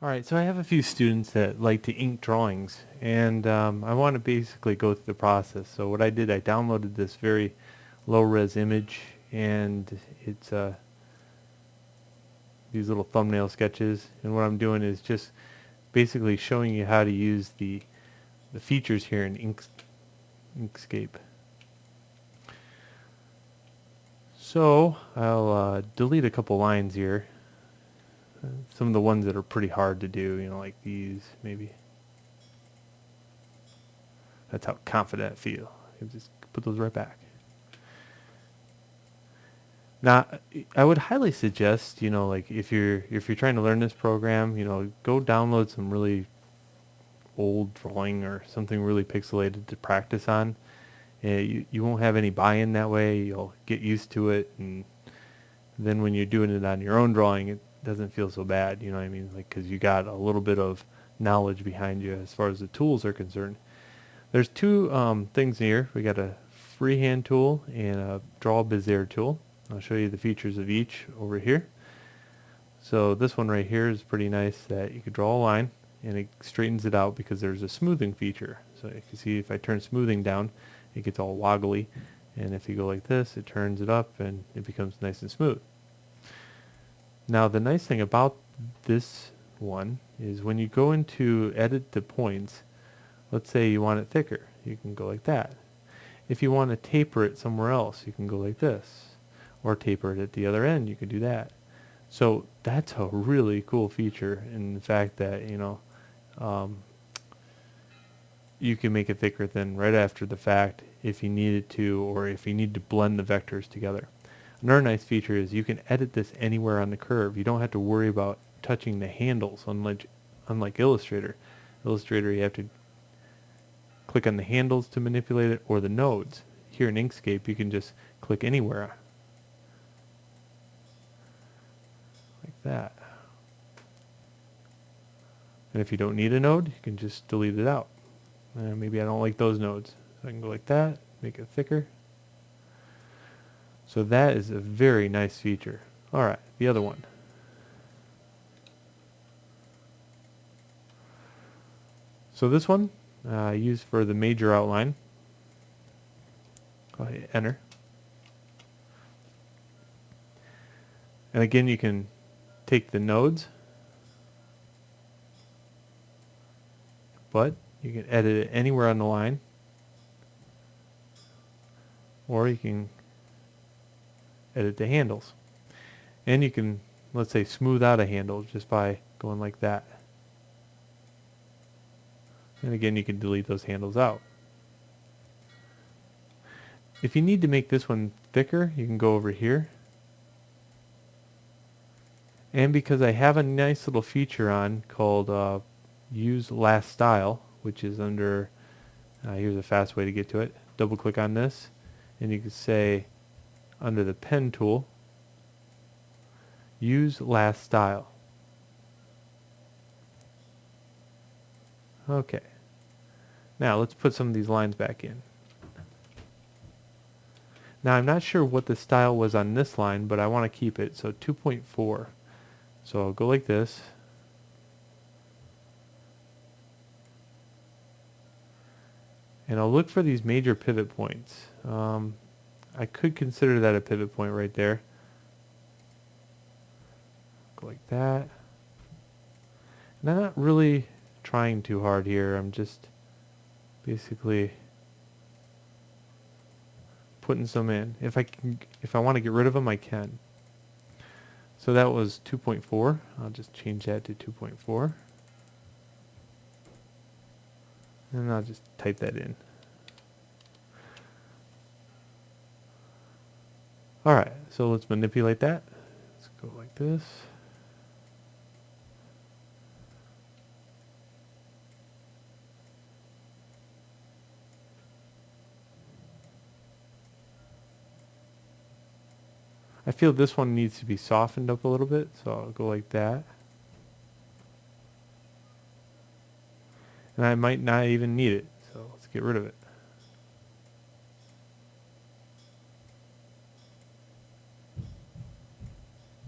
All right, so I have a few students that like to ink drawings, and I want to basically go through the process. So what I did, I downloaded this very low-res image, and it's these little thumbnail sketches. And what I'm doing is just basically showing you how to use the features here in Inkscape. So I'll delete a couple lines here. Some of the ones that are pretty hard to do, like these, maybe. That's how confident I feel. I just put those right back. Now, I would highly suggest, like if you're trying to learn this program, go download some really old drawing or something really pixelated to practice on. You won't have any buy-in that way. You'll get used to it, and then when you're doing it on your own drawing, it doesn't feel so bad. You know what I mean? Like, because you got a little bit of knowledge behind you as far as the tools are concerned. There's two things here. We got a freehand tool and a draw Bezier tool. I'll show you the features of each over here. So this one right here is pretty nice that you could draw a line and it straightens it out because there's a smoothing feature. So you can see if I turn smoothing down, it gets all woggly. And if you go like this, it turns it up and it becomes nice and smooth. Now the nice thing about this one is when you go into edit the points, let's say you want it thicker, you can go like that. If you want to taper it somewhere else, you can go like this. Or taper it at the other end, you can do that. So that's a really cool feature in the fact that, you can make it thicker or thin right after the fact if you needed to, or if you need to blend the vectors together. Another nice feature is you can edit this anywhere on the curve. You don't have to worry about touching the handles, unlike Illustrator. Illustrator, you have to click on the handles to manipulate it, or the nodes. Here in Inkscape, you can just click anywhere like that. And if you don't need a node, you can just delete it out. Maybe I don't like those nodes. So I can go like that, make it thicker. So that is a very nice feature. Alright, the other one. So this one I use for the major outline. I'll hit enter. And again, you can take the nodes, but you can edit it anywhere on the line, or you can edit the handles. And you can, let's say, smooth out a handle just by going like that. And again, you can delete those handles out. If you need to make this one thicker, you can go over here. And because I have a nice little feature on called Use Last Style, which is under, here's a fast way to get to it. Double click on this, and you can say, under the pen tool, Use Last Style. Okay. Now let's put some of these lines back in. Now I'm not sure what the style was on this line, but I want to keep it, so 2.4. So I'll go like this. And I'll look for these major pivot points. I could consider that a pivot point right there. Go like that. And I'm not really trying too hard here. I'm just basically putting some in. If I want to get rid of them, I can. So that was 2.4. I'll just change that to 2.4. And I'll just type that in. Alright, so let's manipulate that. Let's go like this. I feel this one needs to be softened up a little bit, so I'll go like that. And I might not even need it, so let's get rid of it.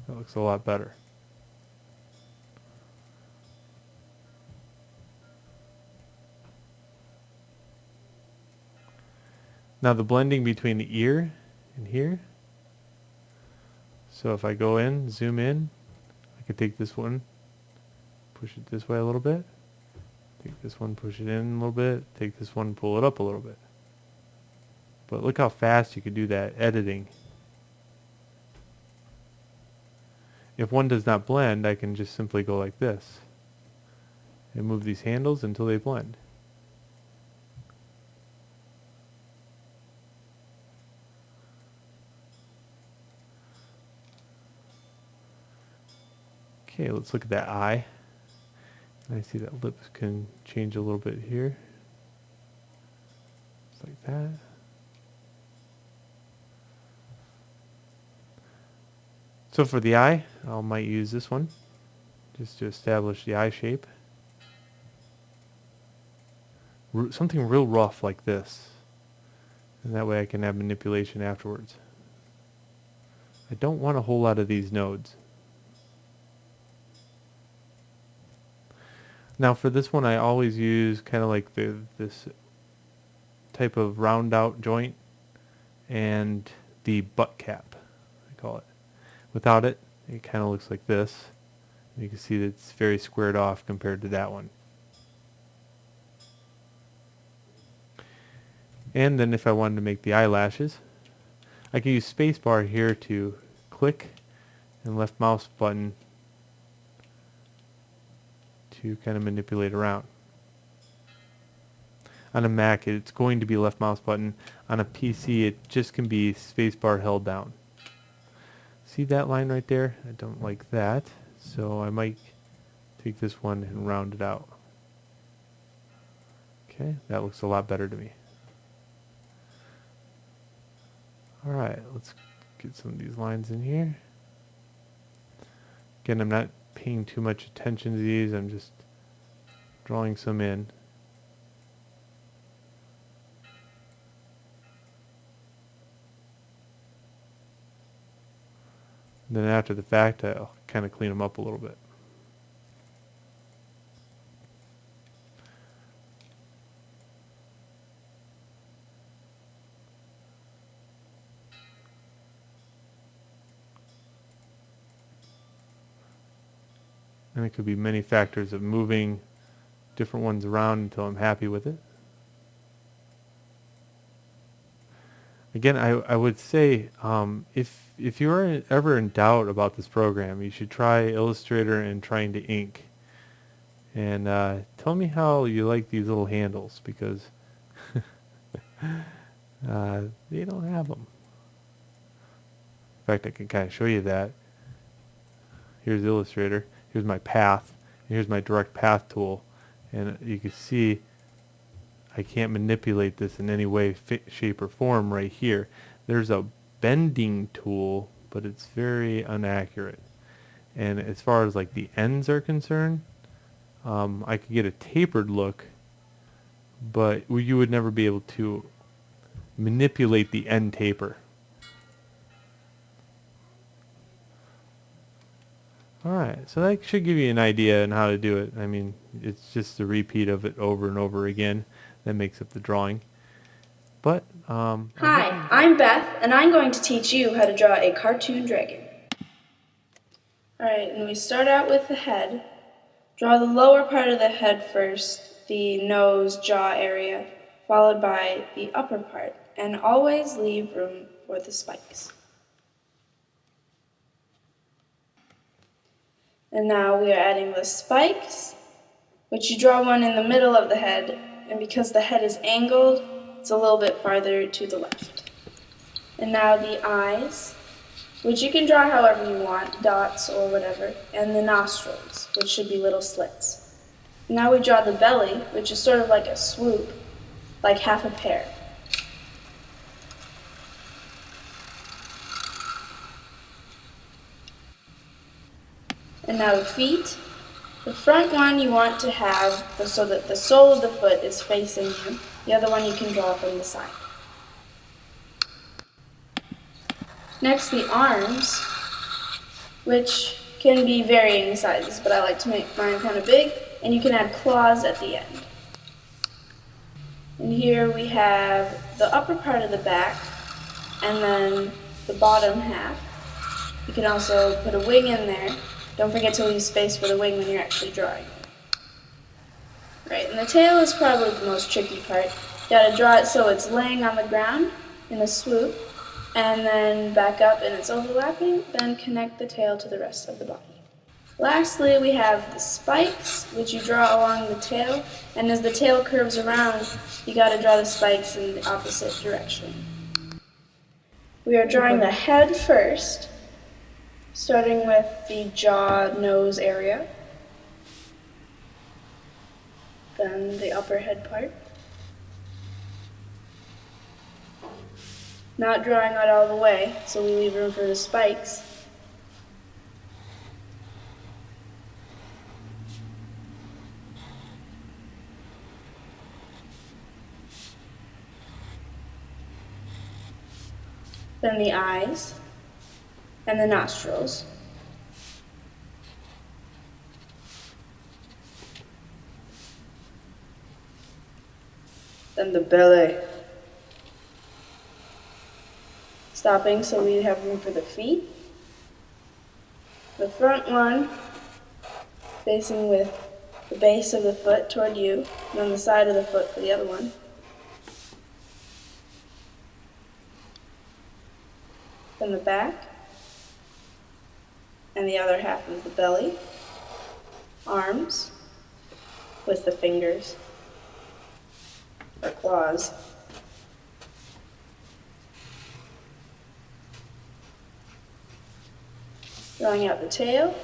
That looks a lot better. Now the blending between the ear and here. So if I go in, zoom in, I can take this one, push it this way a little bit. Take this one, push it in a little bit. Take this one, pull it up a little bit. But look how fast you could do that editing. If one does not blend, I can just simply go like this and move these handles until they blend. Okay, let's look at that eye. And I see that lips can change a little bit here. Just like that. So for the eye, I might use this one just to establish the eye shape. Something real rough like this. And that way I can have manipulation afterwards. I don't want a whole lot of these nodes. Now for this one I always use kind of like this type of round out joint and the butt cap, I call it. Without it, it kind of looks like this. You can see that it's very squared off compared to that one. And then if I wanted to make the eyelashes, I can use spacebar here to click and left mouse button to kind of manipulate around. On a Mac, it's going to be left mouse button. On a PC, it just can be spacebar held down. See that line right there? I don't like that, so I might take this one and round it out. Okay, that looks a lot better to me. Alright, let's get some of these lines in here. Again, I'm not paying too much attention to these, I'm just drawing some in. And then after the fact, I'll kind of clean them up a little bit. And it could be many factors of moving different ones around until I'm happy with it. Again, I would say if you are ever in doubt about this program, you should try Illustrator and trying to ink. And tell me how you like these little handles, because they don't have them. In fact, I can kind of show you that. Here's Illustrator. Here's my path. And here's my direct path tool. And you can see I can't manipulate this in any way, shape, or form right here. There's a bending tool, but it's very inaccurate. And as far as like the ends are concerned, I could get a tapered look, but you would never be able to manipulate the end taper. Alright, so that should give you an idea on how to do it. I mean, it's just a repeat of it over and over again that makes up the drawing. But, Hi, I'm Beth, and I'm going to teach you how to draw a cartoon dragon. Alright, and we start out with the head. Draw the lower part of the head first, the nose, jaw area, followed by the upper part, and always leave room for the spikes. And now we are adding the spikes, which you draw one in the middle of the head, and because the head is angled, it's a little bit farther to the left. And now the eyes, which you can draw however you want, dots or whatever, and the nostrils, which should be little slits. Now we draw the belly, which is sort of like a swoop, like half a pear. And now the feet. The front one you want to have so that the sole of the foot is facing you. The other one you can draw from the side. Next, the arms, which can be varying sizes, but I like to make mine kind of big, and you can add claws at the end. And here we have the upper part of the back and then the bottom half. You can also put a wing in there. Don't forget to leave space for the wing when you're actually drawing it. Right, and the tail is probably the most tricky part. You gotta draw it so it's laying on the ground in a swoop, and then back up and it's overlapping, then connect the tail to the rest of the body. Lastly, we have the spikes, which you draw along the tail, and as the tail curves around, you gotta draw the spikes in the opposite direction. We are drawing the head first, starting with the jaw, nose area, then the upper head part. Not drawing it all the way, so we leave room for the spikes. Then the eyes and the nostrils. Then the belly. Stopping so we have room for the feet. The front one facing with the base of the foot toward you, and then the side of the foot for the other one. Then the back, and the other half of the belly. Arms with the fingers or claws. Drawing out the tail.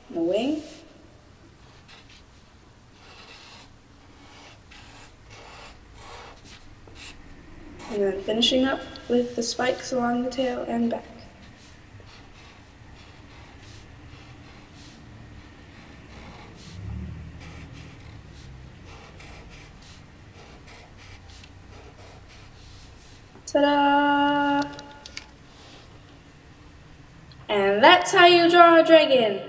And the wing. And then finishing up with the spikes along the tail and back. Ta-da! And that's how you draw a dragon.